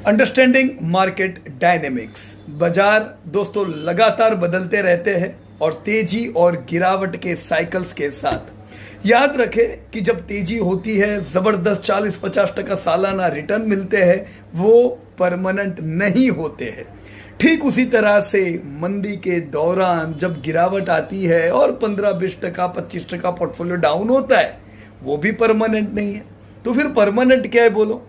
Understanding market dynamics. बाजार दोस्तों लगातार बदलते रहते हैं और तेजी और गिरावट के साइकिल्स के साथ याद रखें कि जब तेजी होती है जबरदस्त 40-50% सालाना रिटर्न मिलते हैं, वो परमानेंट नहीं होते हैं। ठीक उसी तरह से मंदी के दौरान जब गिरावट आती है और 15-20%, 25% पोर्टफोलियो डाउन होता है, वो भी परमानेंट नहीं है। तो फिर परमानेंट क्या है बोलो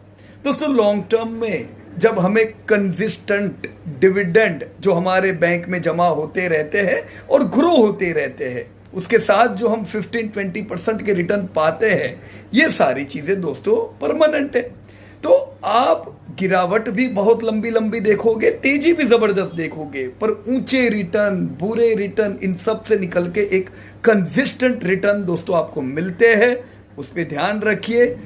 दोस्तों? लॉन्ग टर्म में जब हमें कंसिस्टेंट डिविडेंड जो हमारे बैंक में जमा होते रहते हैं और ग्रो होते रहते हैं, उसके साथ जो हम 15-20% के रिटर्न पाते हैं, ये सारी चीजें दोस्तों परमानेंट है। तो आप गिरावट भी बहुत लंबी लंबी देखोगे, तेजी भी जबरदस्त देखोगे, पर ऊंचे रिटर्न, बुरे रिटर्न, इन सब से निकल के एक कंसिस्टेंट रिटर्न दोस्तों आपको मिलते हैं। उस पर ध्यान रखिए।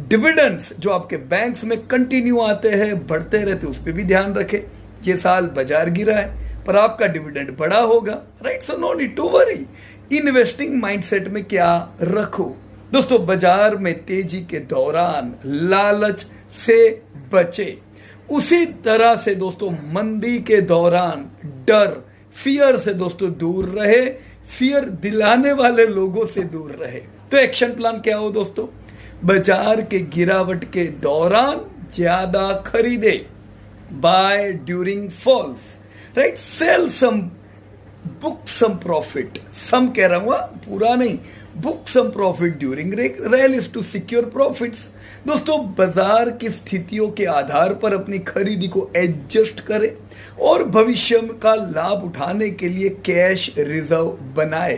डिविडेंड्स जो आपके बैंक्स में कंटिन्यू आते हैं, बढ़ते रहते, उस पर भी ध्यान रखें। ये साल बाजार गिरा है पर आपका डिविडेंड बड़ा होगा, right? So no need to worry. Investing mindset में क्या रखो दोस्तों? बाजार में तेजी के दौरान लालच से बचे। उसी तरह से दोस्तों मंदी के दौरान डर, फियर से दोस्तों दूर रहे, फियर दिलाने वाले लोगों से दूर रहे। तो एक्शन प्लान क्या हो दोस्तों? बाजार के गिरावट के दौरान ज्यादा खरीदे, buy during falls, right? Sell some, book some profit, some कह रहा हूं, पूरा नहीं, book some profit during rallies to secure profits. दोस्तों बाजार की स्थितियों के आधार पर अपनी खरीदी को एडजस्ट करें और भविष्य का लाभ उठाने के लिए कैश रिजर्व बनाए।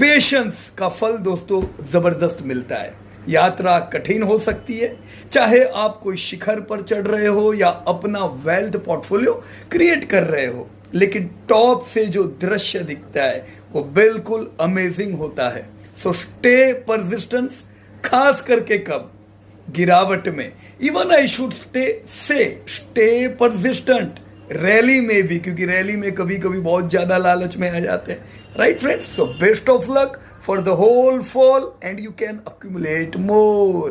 पेशेंस का फल दोस्तों जबरदस्त मिलता है। यात्रा कठिन हो सकती है, चाहे आप कोई शिखर पर चढ़ रहे हो या अपना वेल्थ पोर्टफोलियो क्रिएट कर रहे हो, लेकिन टॉप से जो दृश्य दिखता है वो बिल्कुल अमेजिंग होता है। सो स्टे परसिस्टेंस, खास करके कब? गिरावट में। Even I should stay persistent rally में भी, क्योंकि रैली में कभी कभी बहुत ज्यादा लालच में आ जाते हैं, right friends? So best of luck for the whole fall and you can accumulate more.